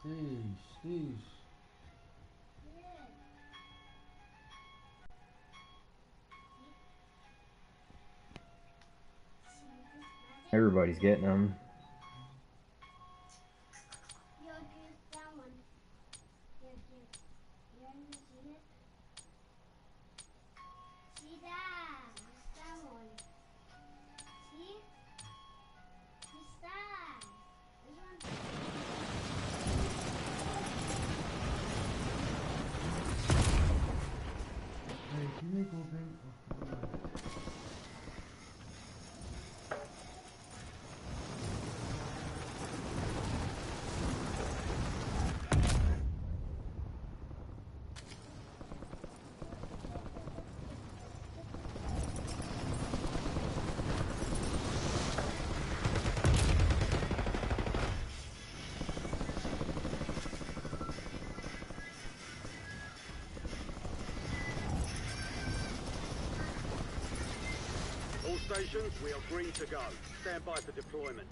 Sheesh. Everybody's getting them. Hey, can you make open? All stations, we are green to go. Stand by for deployment.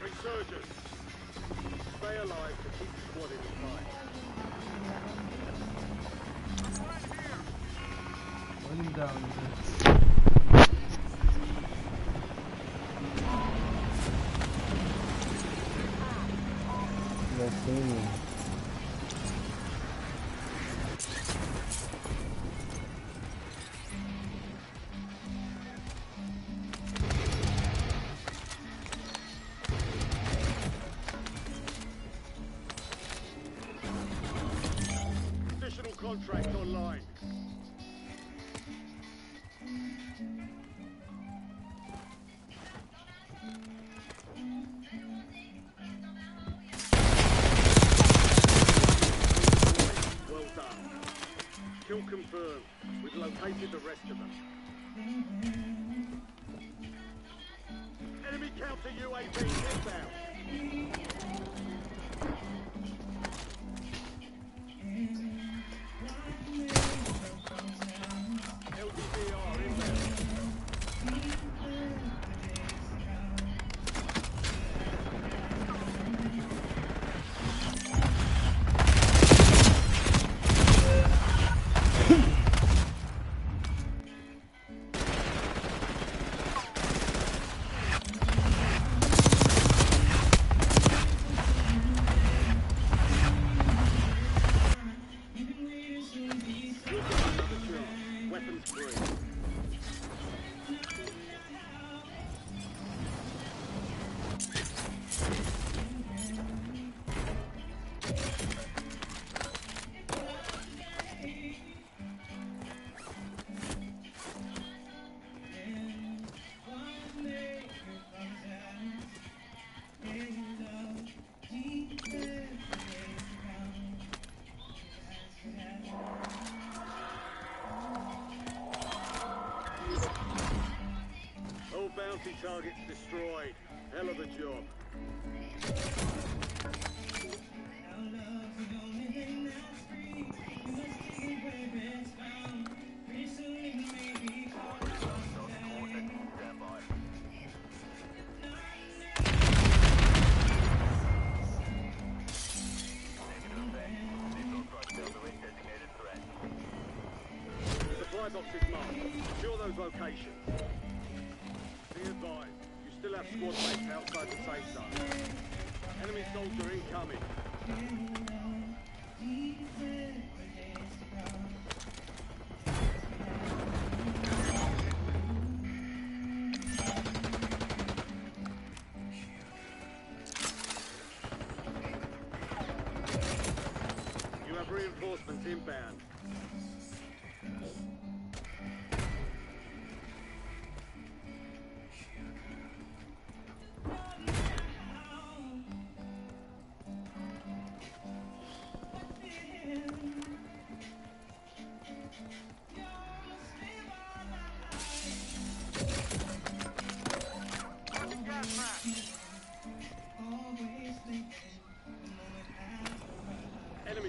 Resurgence. Stay alive to keep the squad in the fight. Run him down. No singing. Additional contract online. Well done. Kill confirmed. We've located the rest of them. Enemy counter UAV inbound. LDVR inbound. Another charge. Weapons free. All bounty targets destroyed. Hell of a job. Supply box is marked. Secure those locations. Be advised, you still have squad mates outside the safe zone. Enemy soldier incoming. You have reinforcements inbound.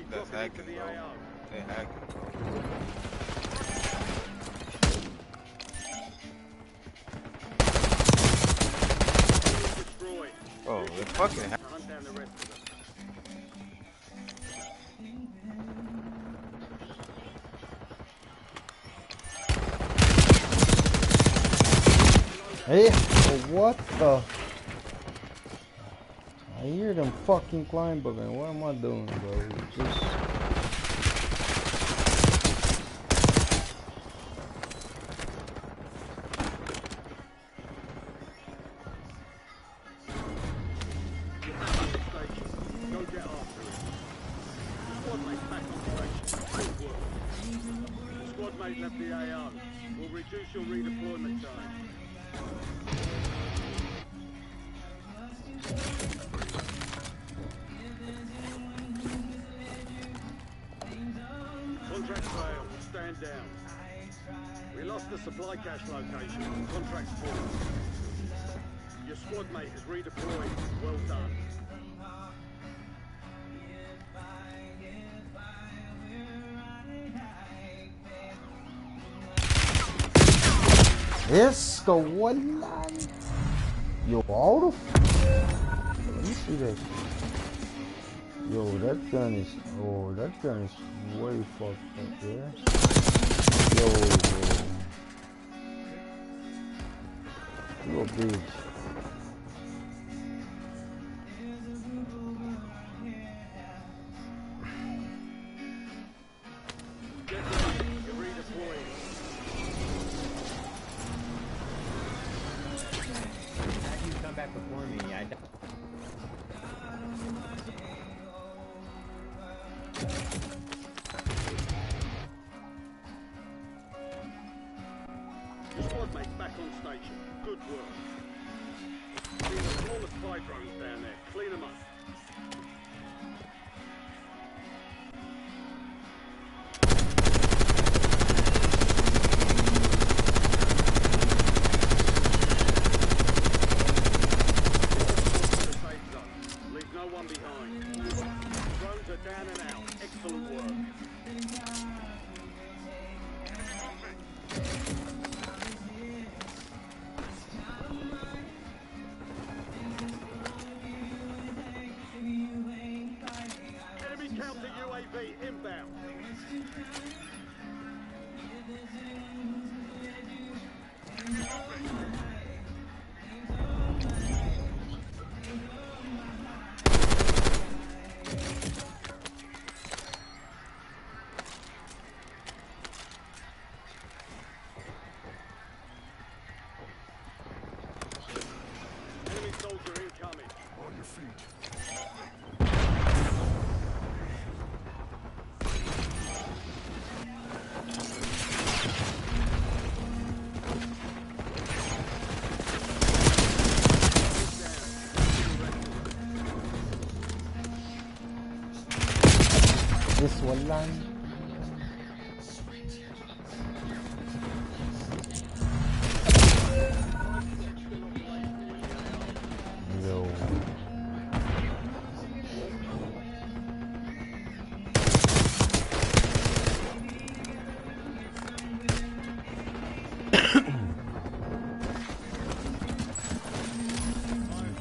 that's Dropping into hacking, the bro. AO. They hacking, bro. Destroyed. Bro, they fucking hacking. Hunt down the rest of them. Hey, what the? I hear them fucking climb, but man, what am I doing, bro? Just Station. Go get after it. Squad mate back on station. Good work. Squad mate left the AO. Will reduce your redeployment time. Contract failed. Stand down. We lost the supply cache location. Contract's full. Your squad mate is redeployed. Well done. Esca, olha! Yo, all the let me see that shit. Yo, that gun is, oh, that gun is way fucked up, yeah? Yo, bro. You a bitch. Get ready. You're redeploying. How'd you come back before me? I died. Your squad mate's back on station. Good work. Seen a swarm of spy drones down there. Clean them up. Safe zone. Leave no one behind. Drones are down and out. Excellent work. Enemy counter UAV inbound. Enemy soldier incoming. On your feet. This one line. Yo.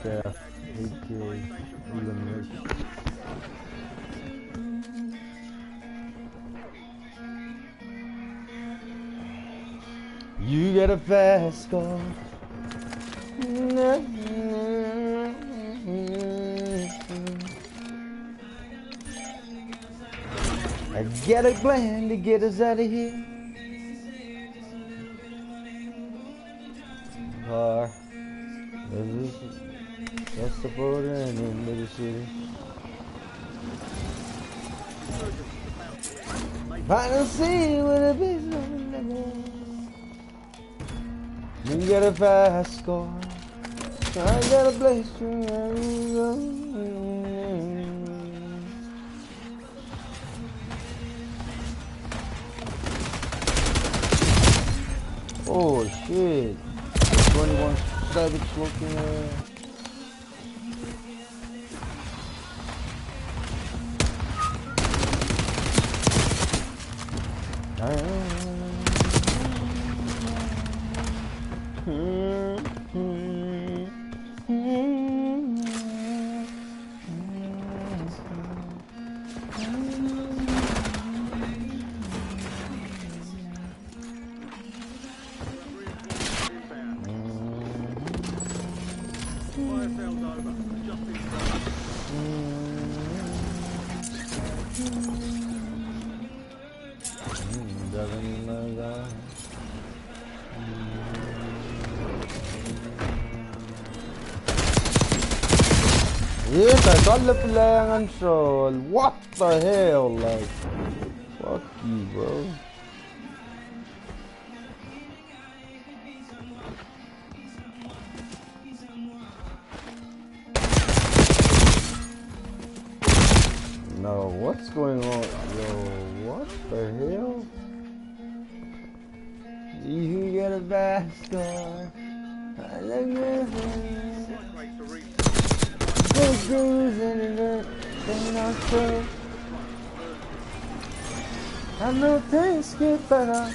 Yeah, AK, elimination. You get a fast car. I get a plan to get us out of here. Car. That's the border and into the city. I can see with a big you get a fast car. I got a place to oh shit. 21 Savage looking Fire sales over. Adjusting fire. Yes, I got the playing control. What the hell, like? Fuck you, bro. No, what's going on? Yo, what the hell? You get a bastard. I like it. Strike rates to reach. Good cruising in it. Thing I say. I know things get better.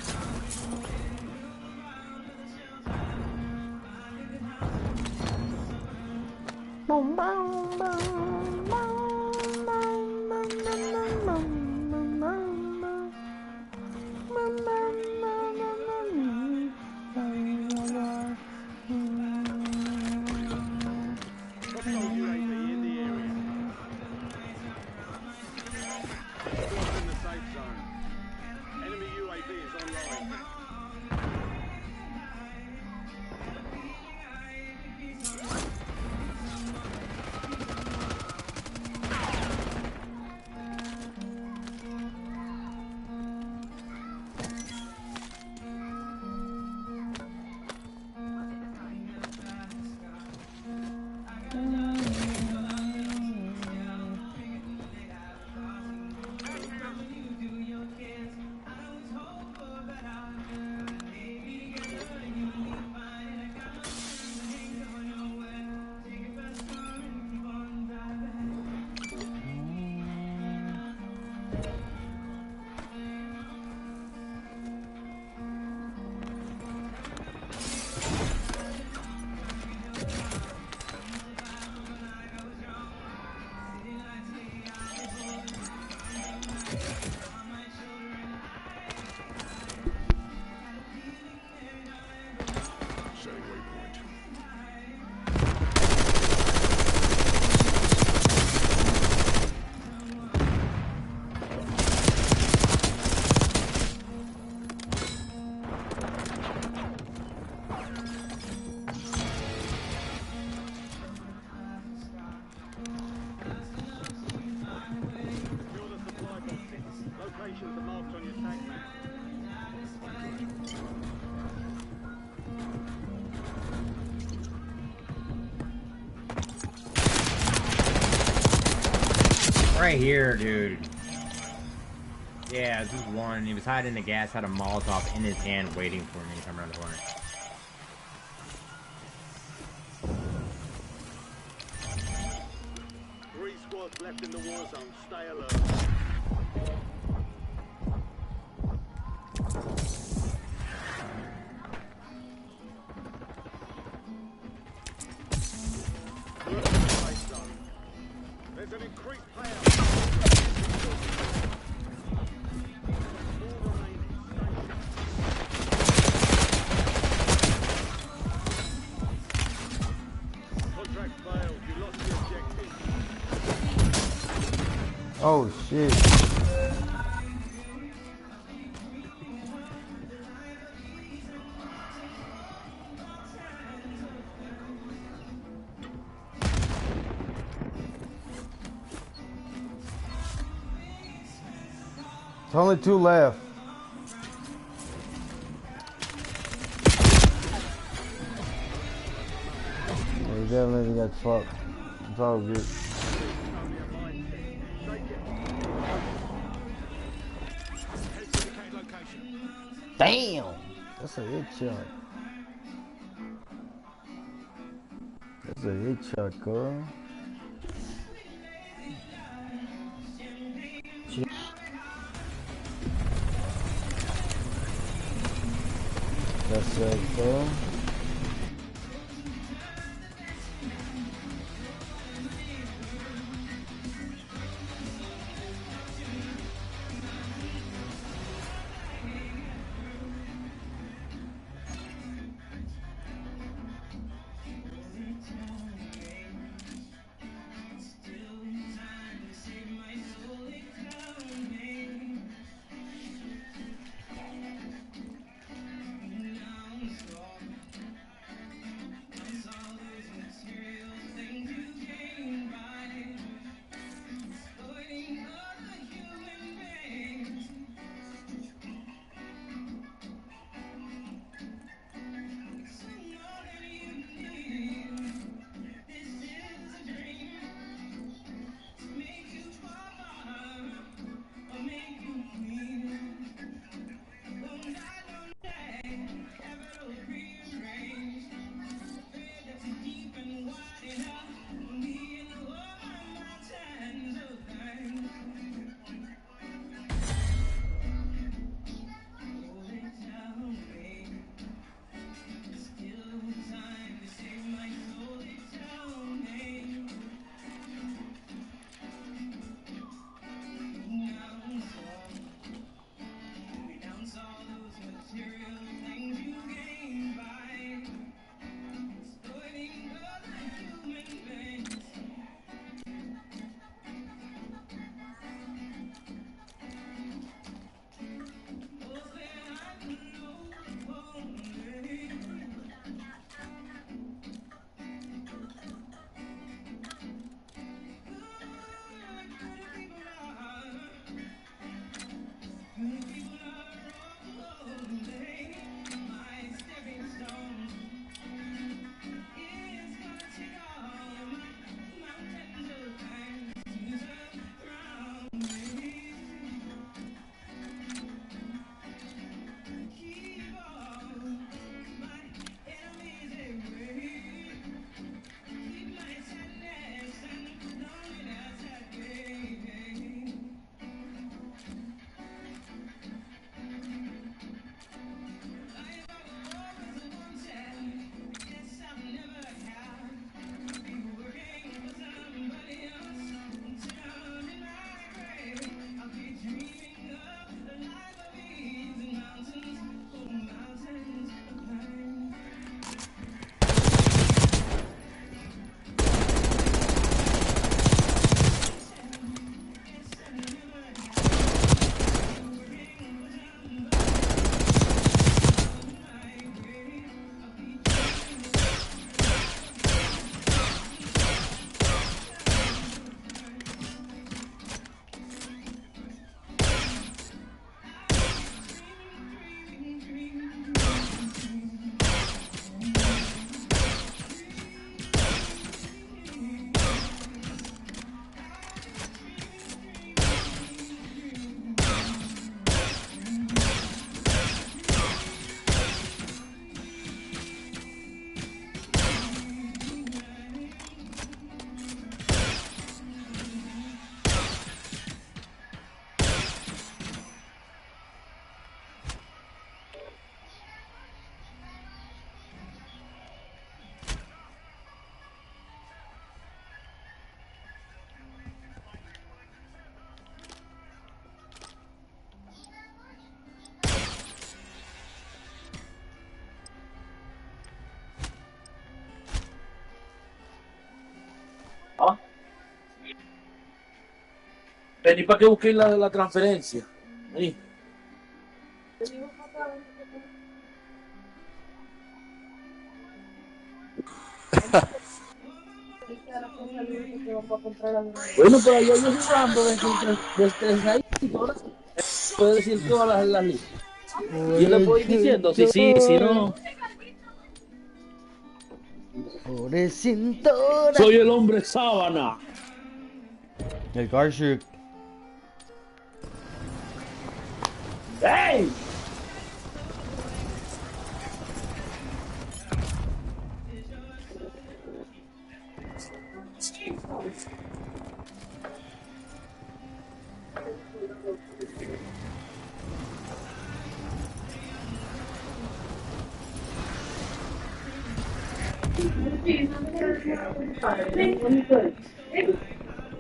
Boom, boom, boom, boom, boom, boom, boom, Hostile UAV in the area. Squad's in the safe zone. Enemy UAV is online. Locations are marked on your tag map. Right here, dude. Yeah, this is one. He was hiding the gas, had a Molotov in his hand, waiting for me to come around the corner. Three squads left in the war zone. Stay alert. We're in the safe zone. There's an increased payout. All remaining. Stay. Contract failed. You lost the objective. Oh shit. There's only two left. Yeah, you definitely got fucked. It's all good. Only a mindset. Shake it. Damn! That's a headshot. That's a headshot, girl. Perfecto. Vení para que busquen la transferencia. Vení. Bueno, pero yo jugando desde ahí, ahora puede decir todas las listas. Yo le puedo ir diciendo, sí, no. Pobre cintura. Soy el hombre sábana. El Garshuk. ¡Ey!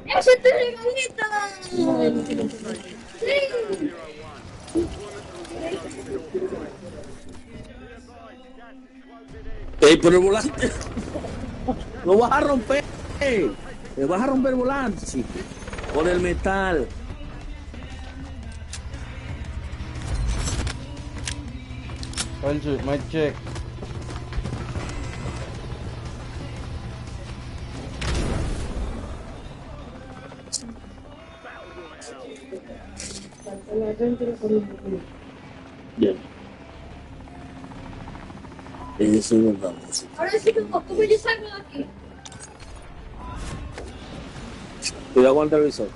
¡Ese te regalito! Sí. Zero 1. Deployment to the war zone has been authorized. Be advised, gas is closing in. ¡Ey, pero el volante! ¡Lo vas a romper! ¡Me vas a romper el volante, chico! Por el metal. My check. Bien. Eso es verdad. Ahora sí, ¿cómo yo salgo de aquí? Cuidado con el televisor.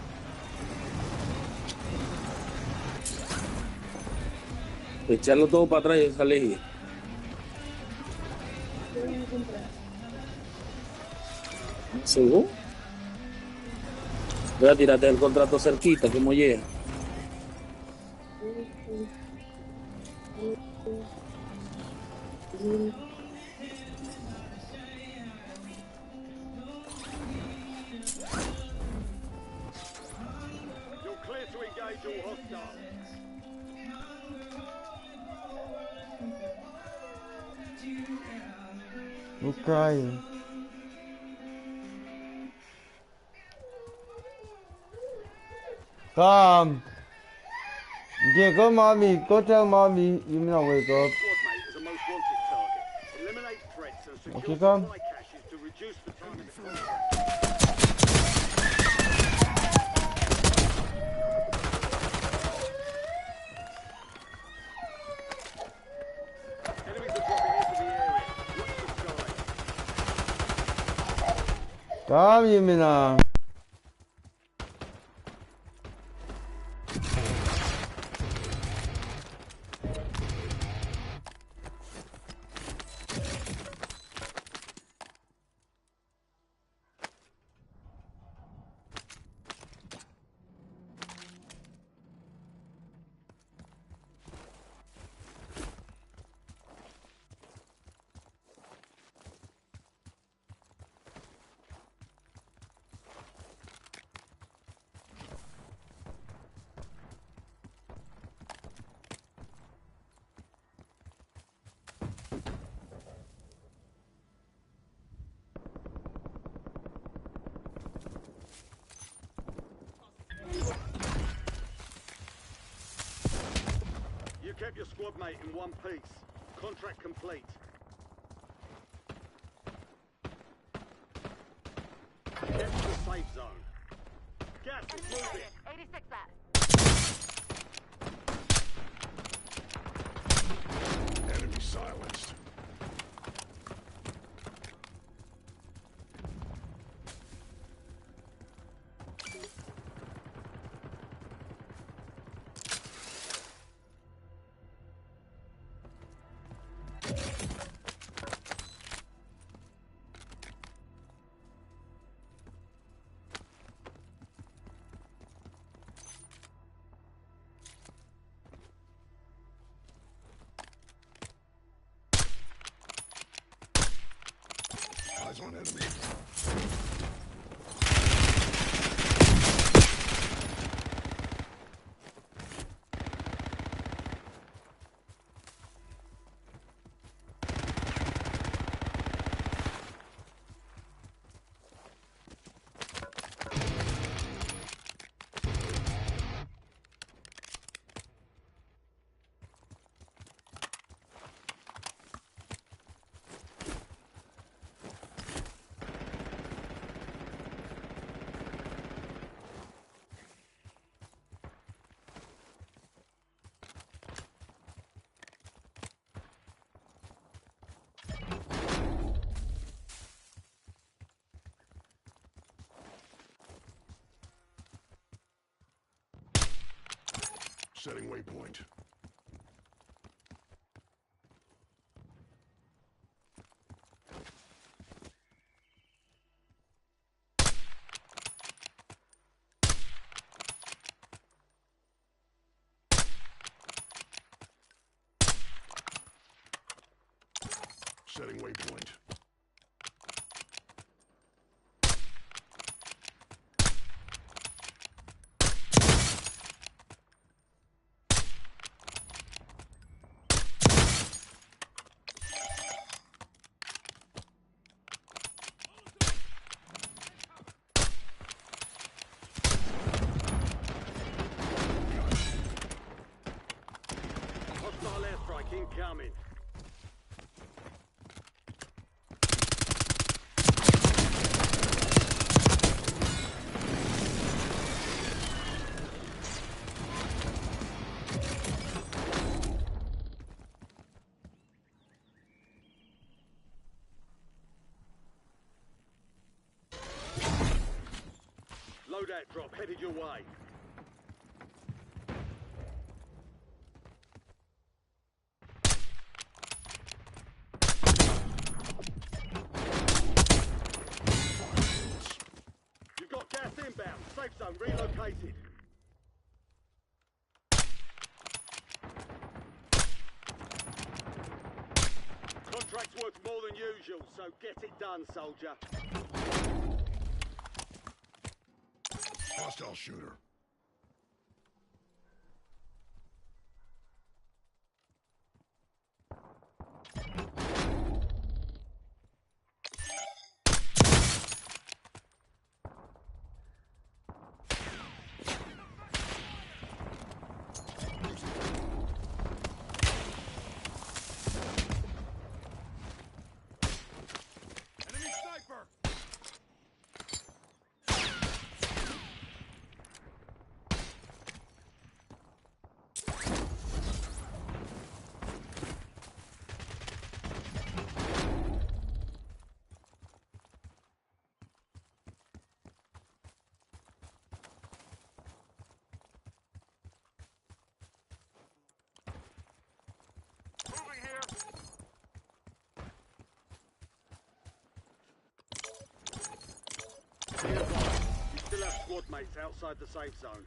Echarlo todo para atrás y salir. ¿Seguro? Voy a tirarte el contrato cerquita, que mollea. You're clear to engage all hostiles. I'm crying. Come. Yeah, go, mommy. Go tell mommy. You may not wake up. Squad mate is a most wanted target. Eliminate threats and secure Okay, come. supply caches to reduce the time in the contract. Enemies are dropping into the area. Watch the sky. Come, Yumina. You kept your squad mate in one piece. Contract complete. Get to the safe zone. Gas is moving. 86 back. Enemy silenced. Eyes on enemy. Setting waypoint. Setting waypoint. incoming. Loadout drop headed your way. You've got gas inbound. Safe zone relocated. Contract's worth more than usual, so get it done, soldier. Hostile shooter. Enemy sniper! Moving here! Be advised, you still have squad mates outside the safe zone.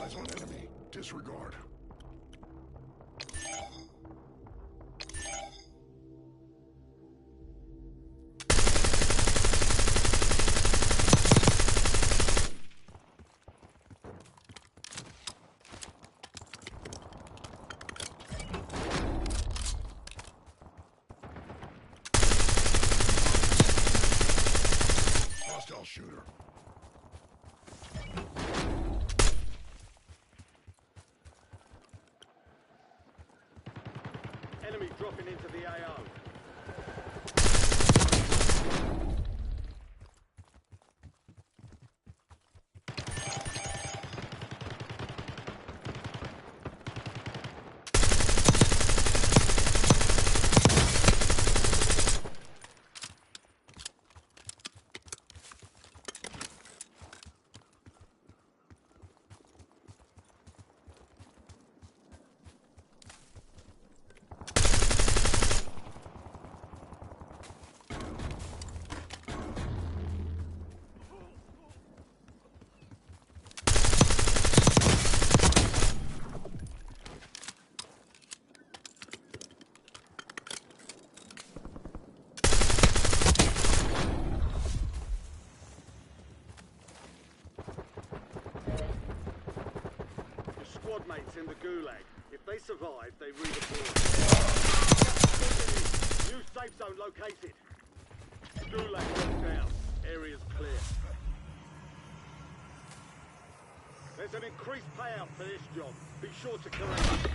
Eyes on enemy. Disregard. Hostile shooter. Enemy dropping into the AO. Your squad mates in the gulag. If they survive, they redeploy. New safe zone located. The gulag locked down. Area's clear. There's an increased payout for this job. Be sure to collect it.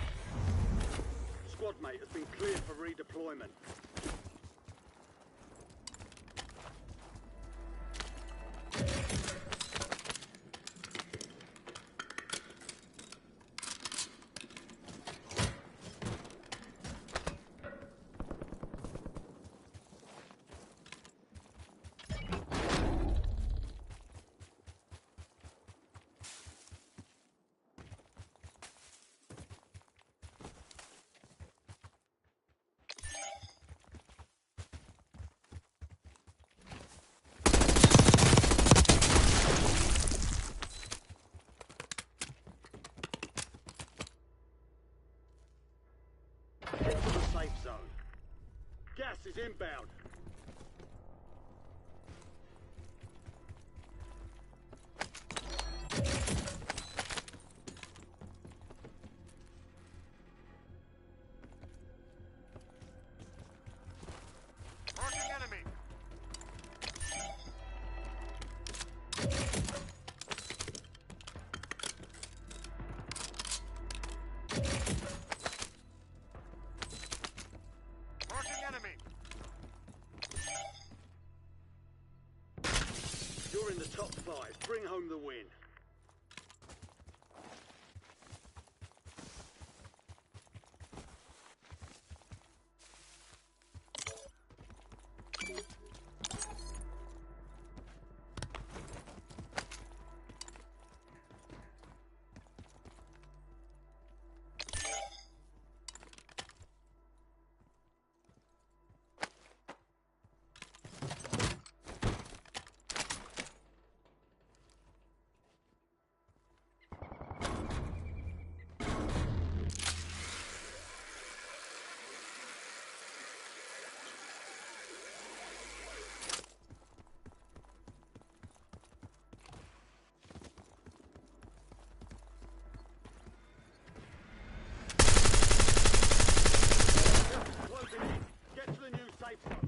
Squad mate has been cleared for redeployment. Head to the safe zone. Gas is inbound. bring home the win. Closing in. Get to the new safe zone.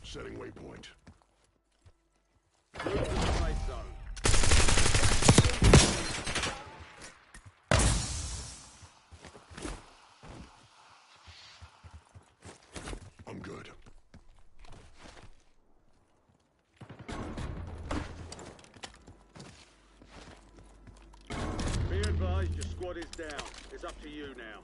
Setting waypoint. Move to the safe zone. I'm good. Be advised, your squad is down. It's up to you now.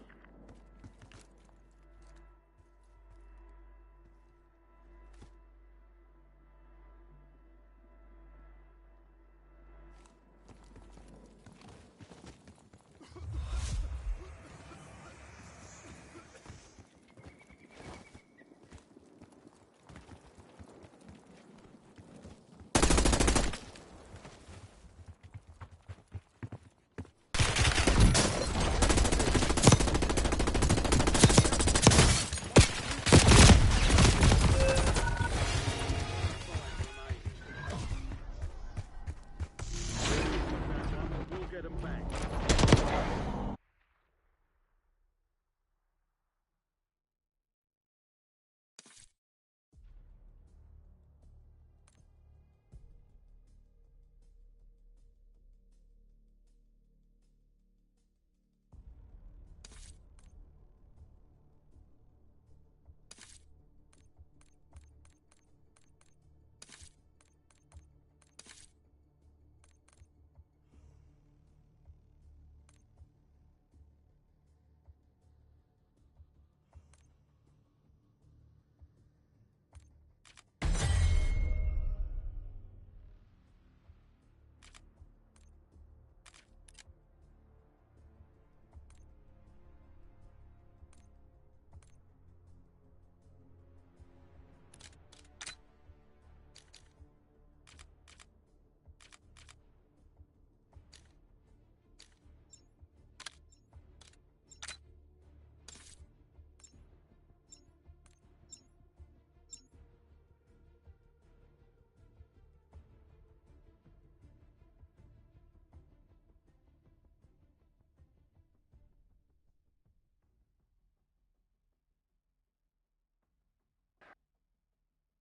We'll get them back.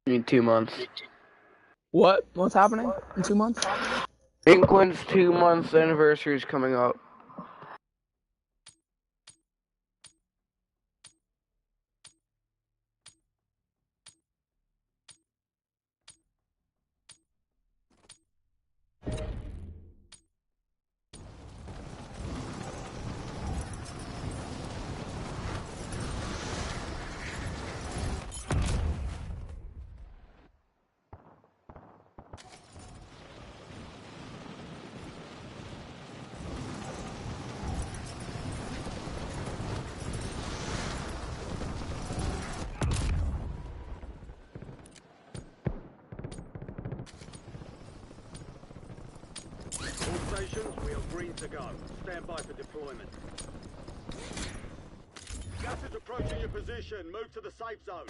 In 2 months. What? What's happening in 2 months? England's 2 months anniversary is coming up. All stations, we are green to go. Stand by for deployment. Gas is approaching your position. Move to the safe zone.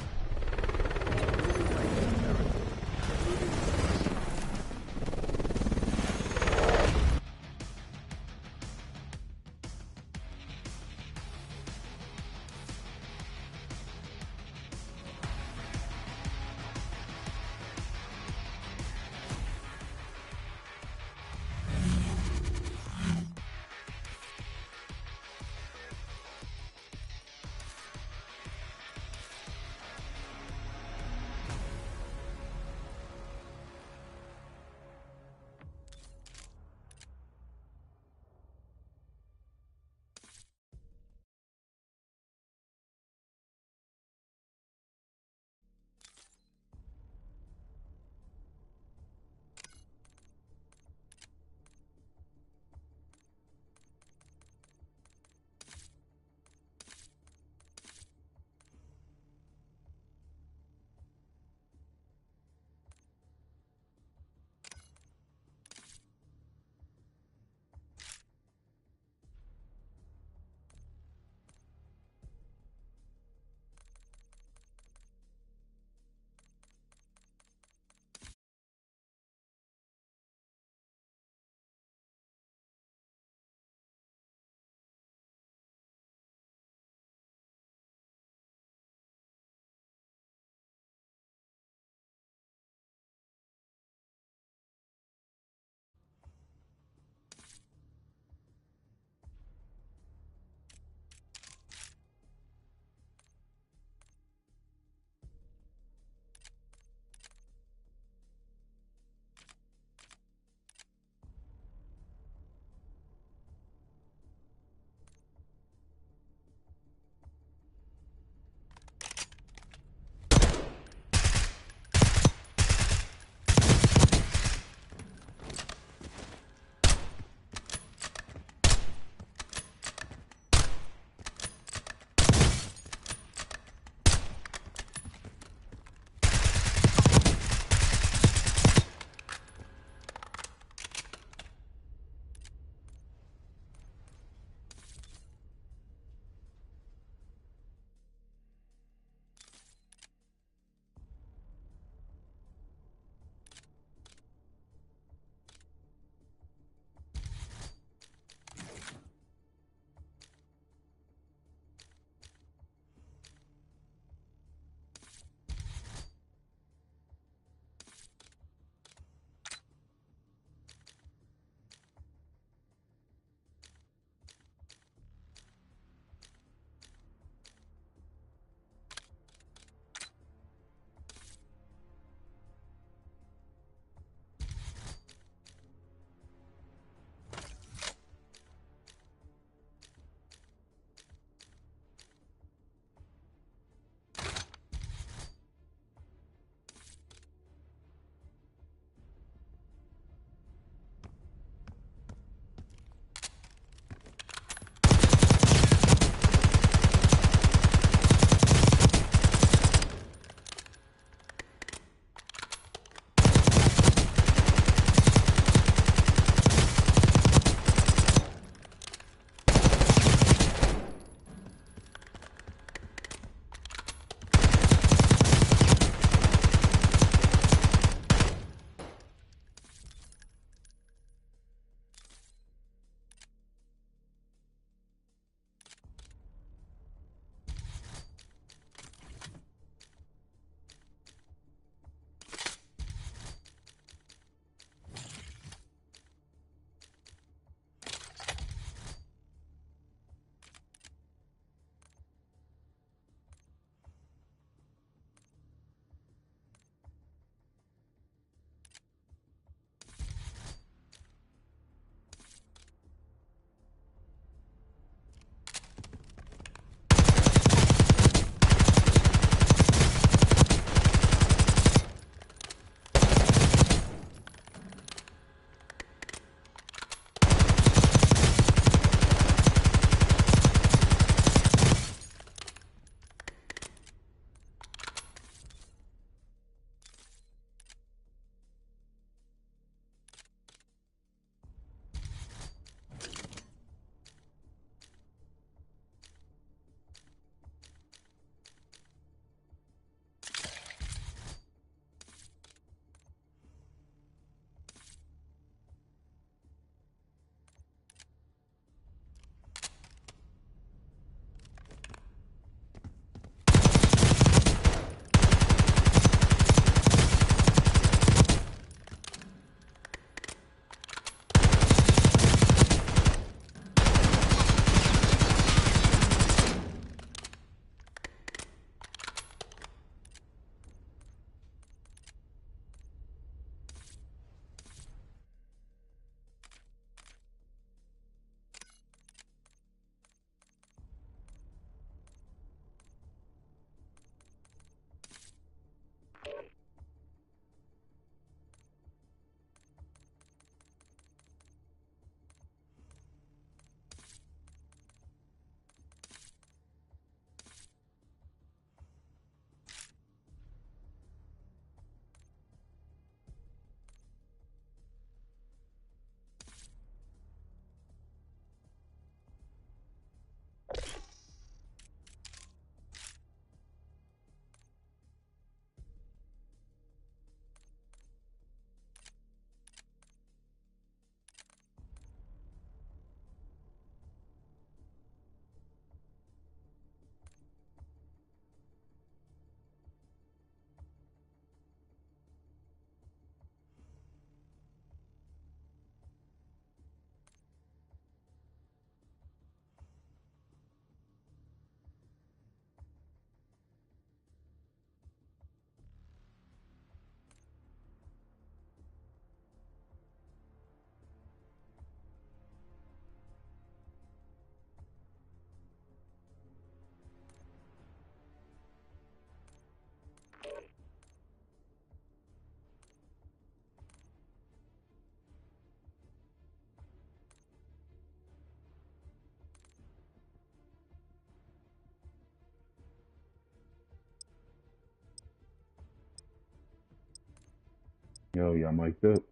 Yo, y'all mic'd up.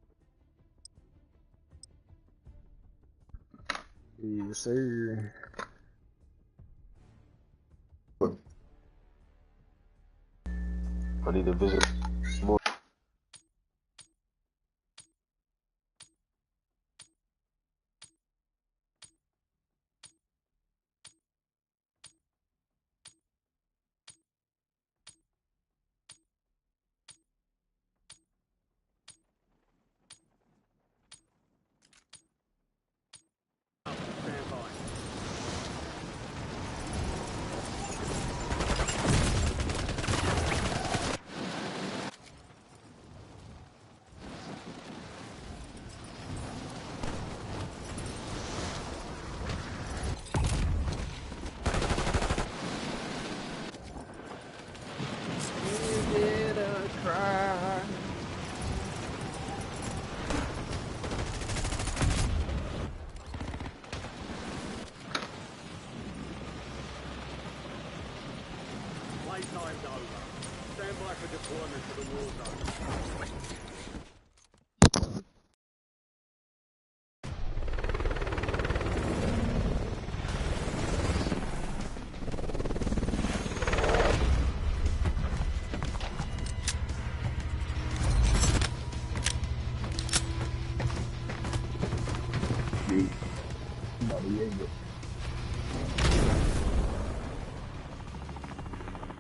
Yes, sir. I need to visit more. Stand by. Playtime's over. Stand by for deployment to the war zone.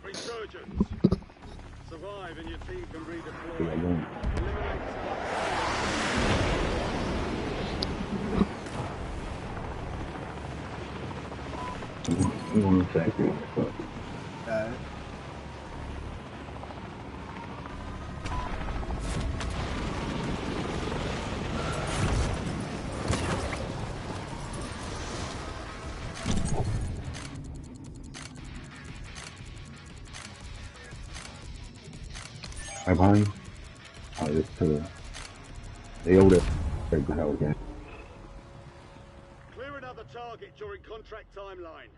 Resurgence. Survive and your team can redeploy. Eliminate One second. Alright. Right behind you. Oh, it's to the. They over there. Right behind again. Clear another target during contract timeline.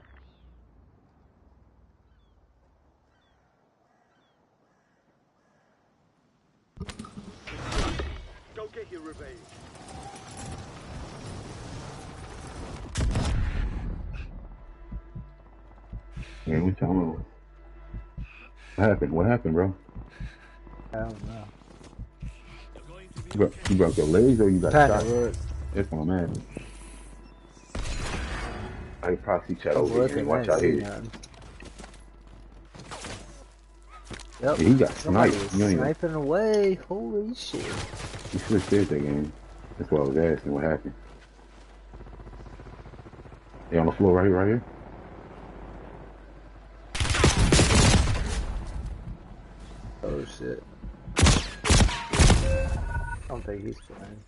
Go get your revenge. Man, what y'all know? What happened? What happened, bro? I don't know. You broke your legs or you got Pack shot? of wood. That's what I'm asking. I can probably see chat I'm over here looking, and I watch ain't out see here. nothing. Yep. Yeah, he got Somebody sniped. was You don't even. sniping away. Holy shit. You should have said that game. That's why I was asking what happened. They on the floor right here, right here. Oh shit. I don't think he's playing.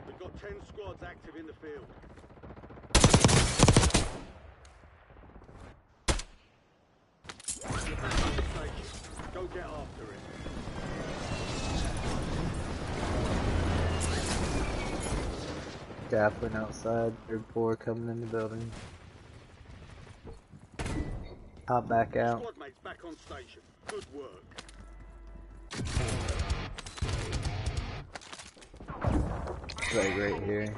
We've got 10 squads active in the field. You're back on the station. Go get after it. Dappling outside, third floor coming in the building. Hop back out. Squad mates back on station. Good work. Like right here.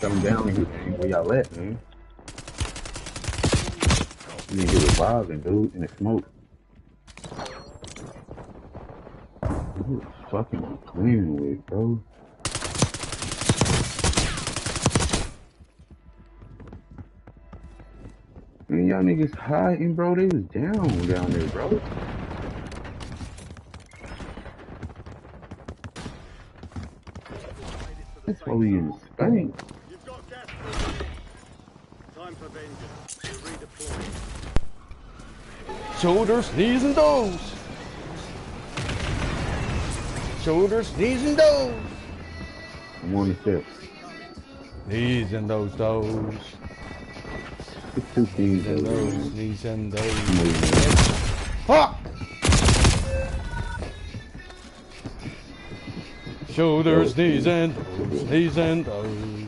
Come down here, man. Where y'all at, man? You need to get reviving, dude, in the smoke. Who is fucking playing with, bro? Man, y'all niggas hiding, bro. They was down there, bro. That's why we in Spain. You've got gas moving in. Time for vengeance. You redeploy. Shoulders, knees, and toes. Shoulders, knees, and toes. I'm on the steps. Knees and those toes. It's two things, And though. those, knees and those. I'm waiting. Fuck! Shoulders, knees, and toes. Knees and toes.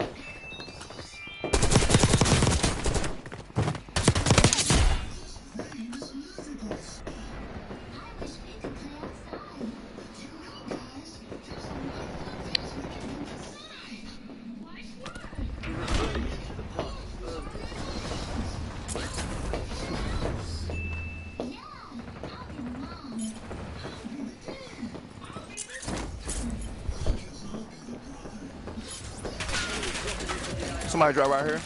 somebody drop right here.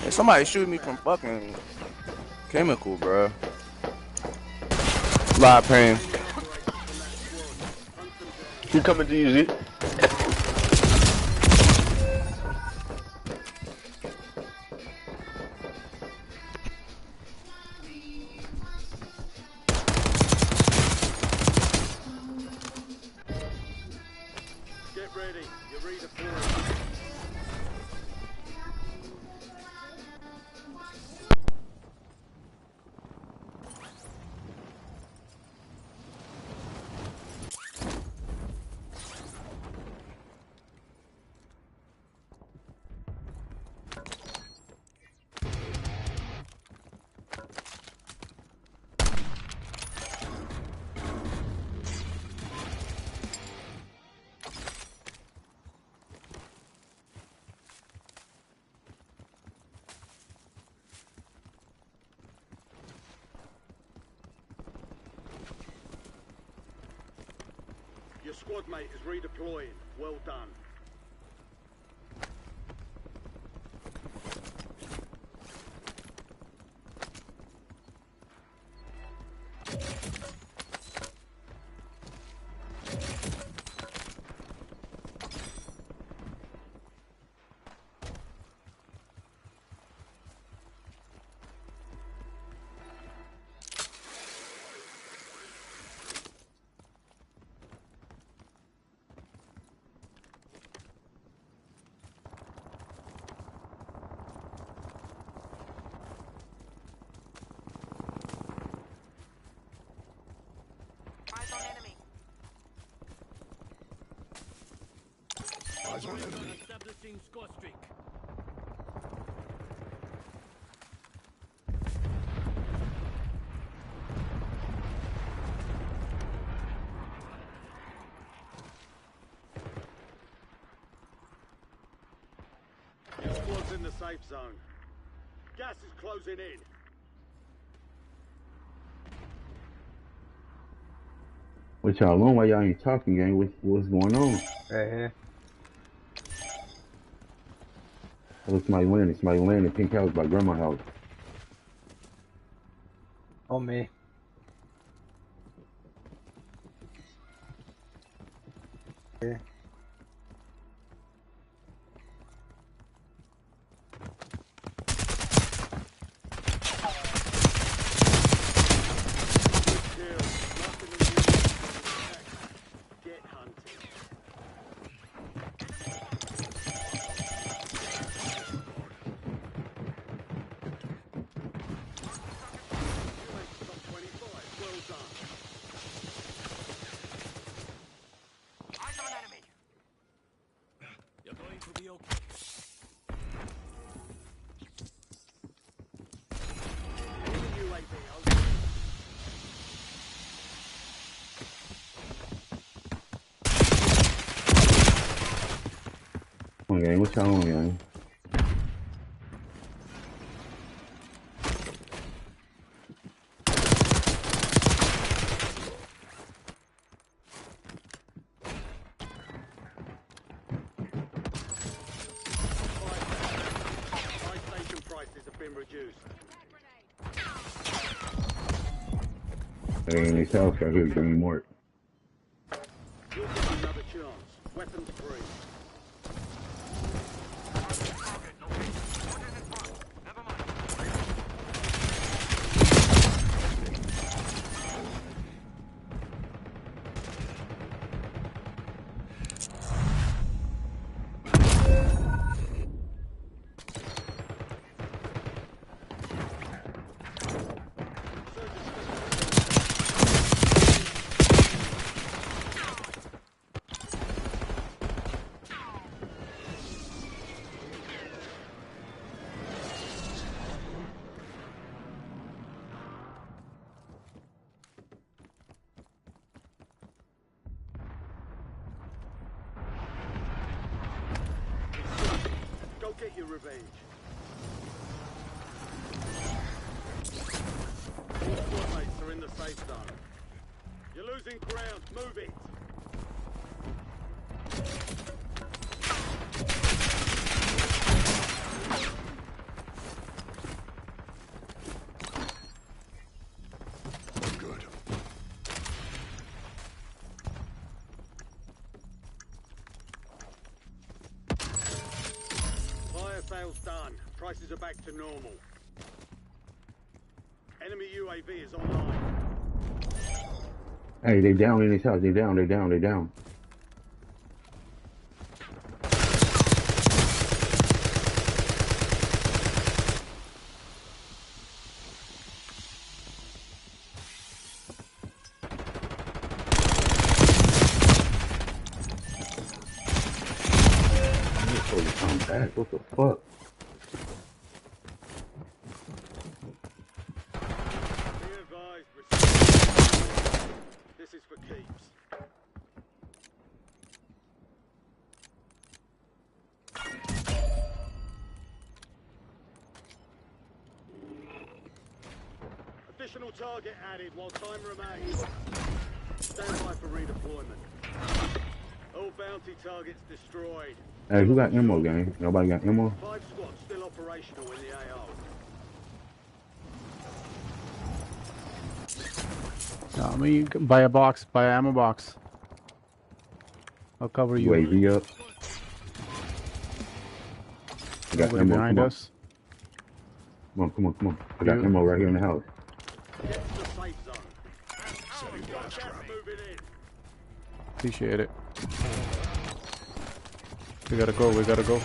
Hey, somebody shooting me from fucking chemical, bro. Live pain. He coming to you, Z. Get ready. You're redeploying. Your squad mate is redeploying. Well done. Eyes on enemy. Establishing squad streak. Your squad's in the safe zone. Gas is closing in. What y'all on? Why y'all ain't talking, gang? What's going on? Right here. I look somebody landing. Somebody landing. Pink house by grandma's house. On me. Yeah. Get hunting. Top 25. Well done. Eyes on enemy. You're going to be okay. Enemy UAV over. Come on, gang. What y'all on, gang? Buy station prices have been reduced. Hey, in this house, I hear green mark. You'll get another chance. Weapons free. Target location. Orders in front. Never mind. Go get your revenge. All squad mates are in the safe zone. You're losing ground. Move it. Prices are back to normal. Enemy UAV is online. Hey, they down in this house. They down. They down. They down. I'm back. What the fuck? Be advised, this is for keeps. Additional target added while time remains. Stand by for redeployment. All bounty targets destroyed. Hey, who got ammo, gang? Nobody got ammo? 5 squads still operational in the AO. No, I mean, you can buy a box, buy an ammo box. I'll cover you. UAV up. I got Nobody ammo. behind Come on. us. Come on, come on, come on. I got ammo right here in the house. Get to the safe zone. We've got gas moving in. Appreciate it. We gotta go, we gotta go.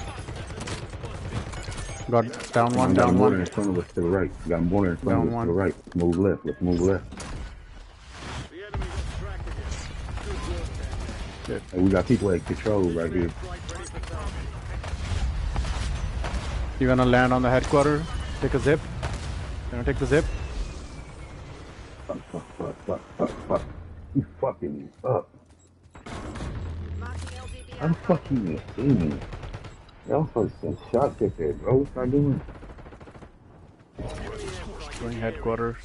Got down one, I got down more one. in front of us to the right. We got more in front Down of us one. to the right. Let's move left. Let's move left. The enemy got track again. Good work down there. Hey, we got people at control right here. Strike ready for target. You gonna land on the headquarters? Take a zip. Gonna take the zip? Fuck, fuck, fuck, fuck, fuck, fuck. You fucking me up. How the fuck you even see me? Y'all supposed to shot at that, bro. What's I doing? Going headquarters.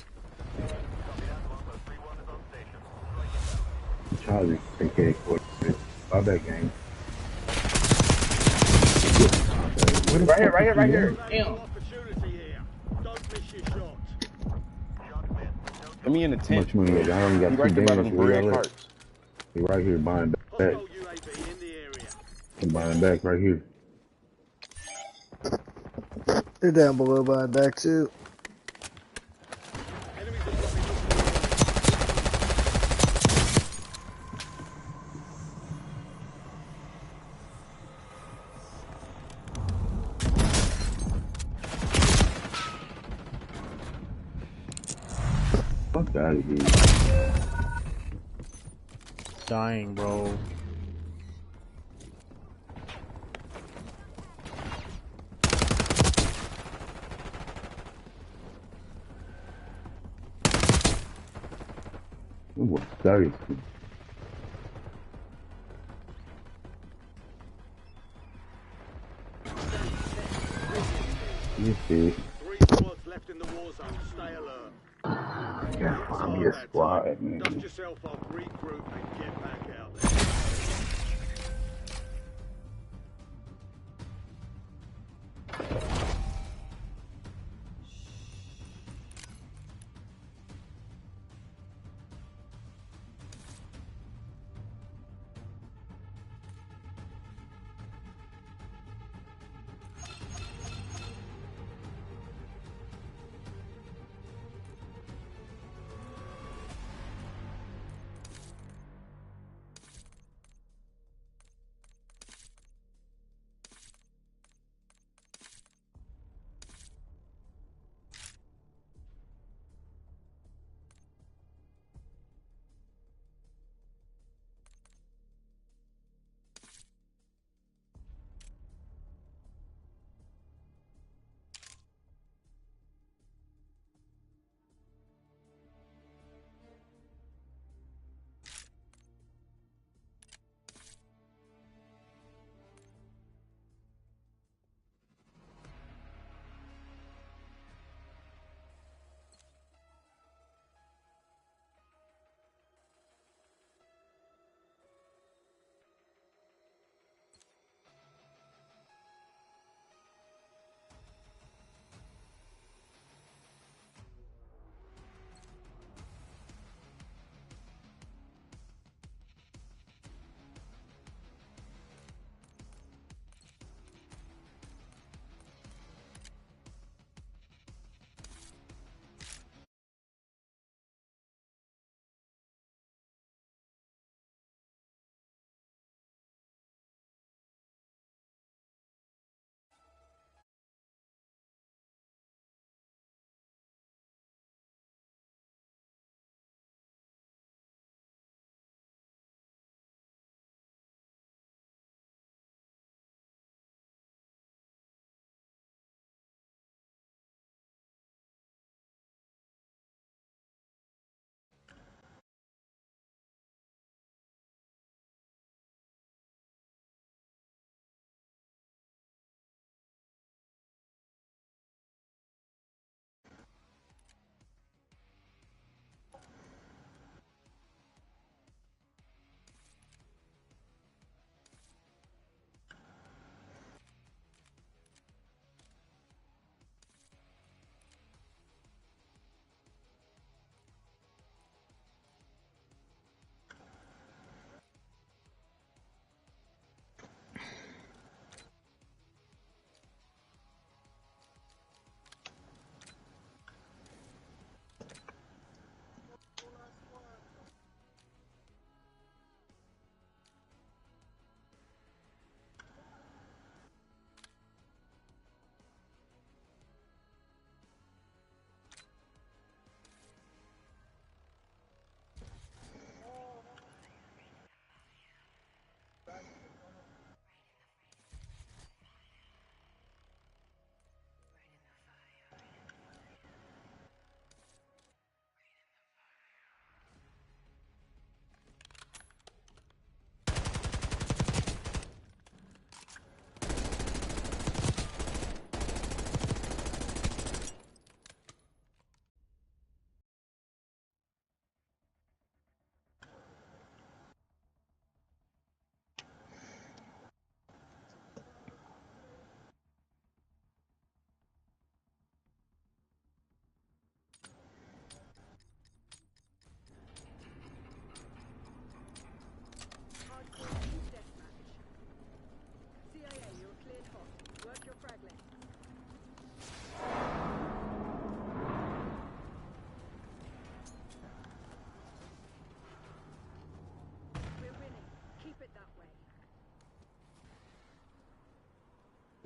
Charlie, take care of it. Bye back, gang. Right here. Damn. Opportunity here. Don't miss your shot. Let me in the How tent. much money you got? I only got You 2 right there by them bands. red carts. He right here buying back. Hostile UAV in the area. He buying back right here. They're down below by back too. Enemies are dropping. Fuck out of here. Dying, bro. It was thirsty. You see, 3 squads left in the war zone. Stay alert. I gotta find me a squad, man. Dust yourself off, regroup, and get back out there.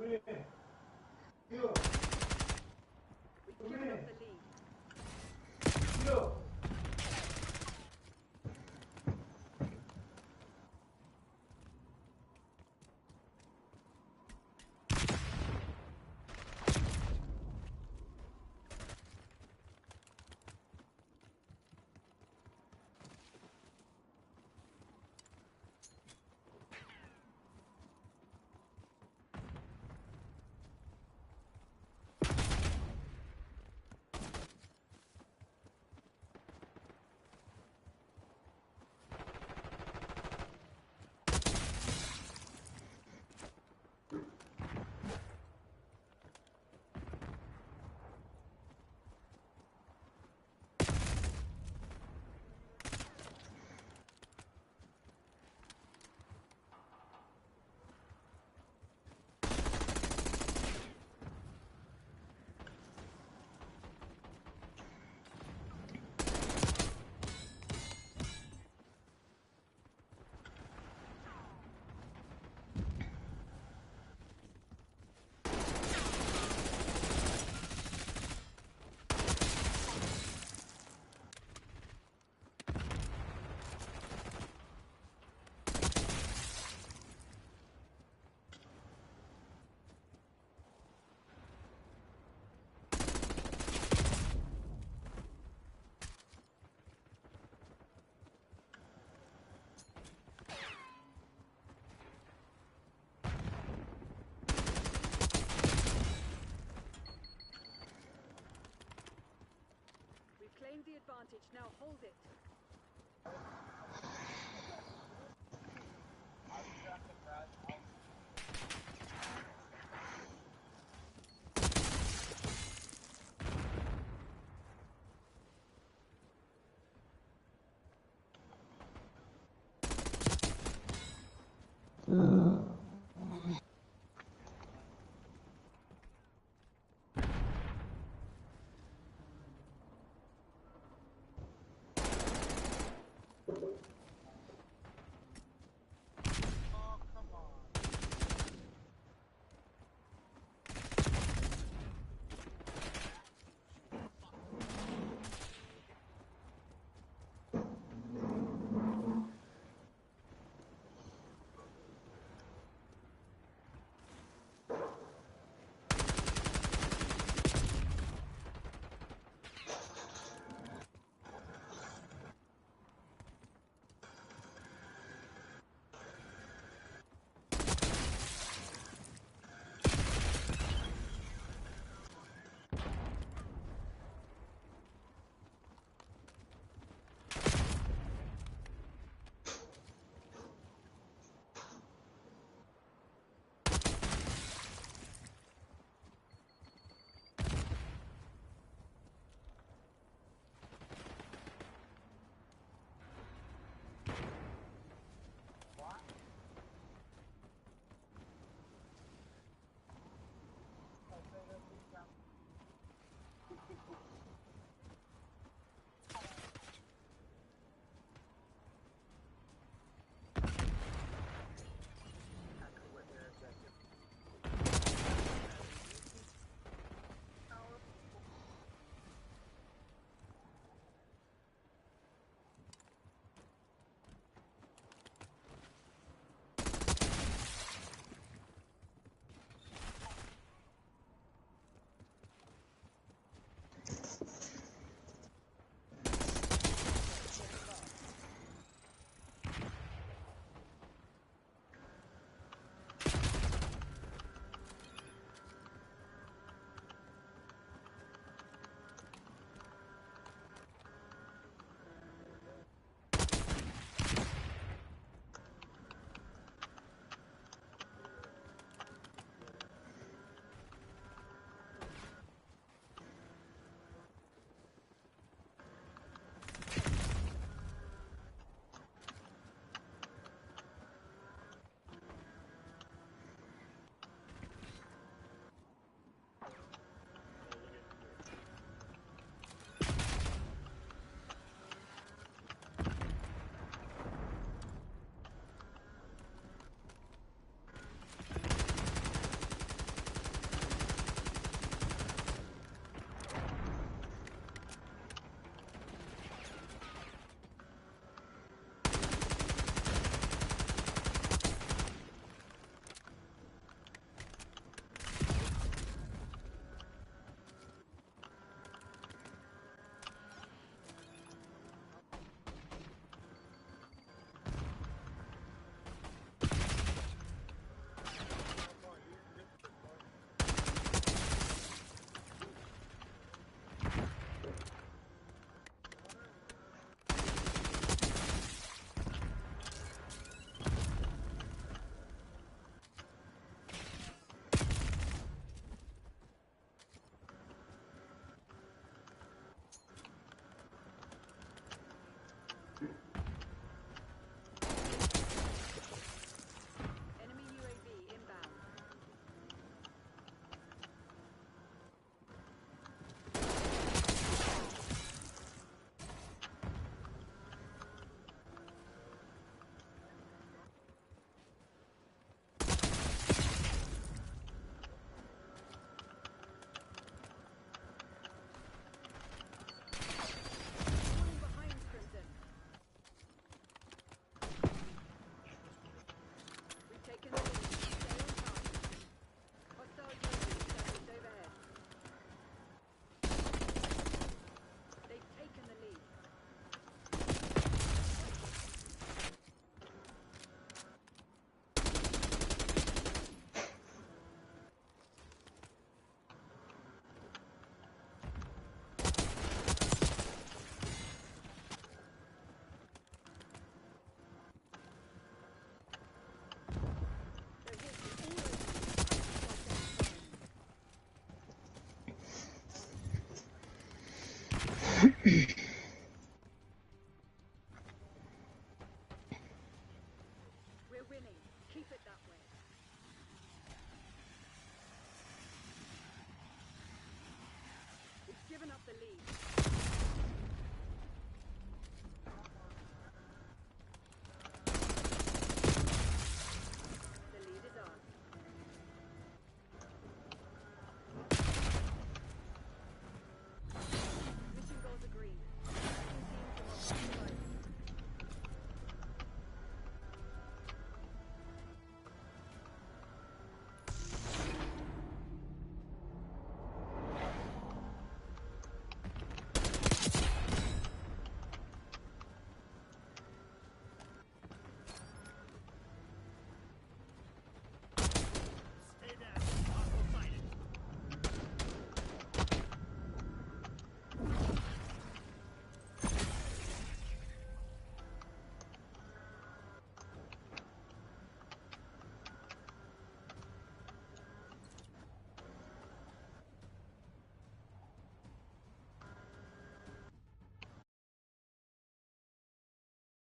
We've claimed the advantage. Now hold it. We're winning. Keep it that way.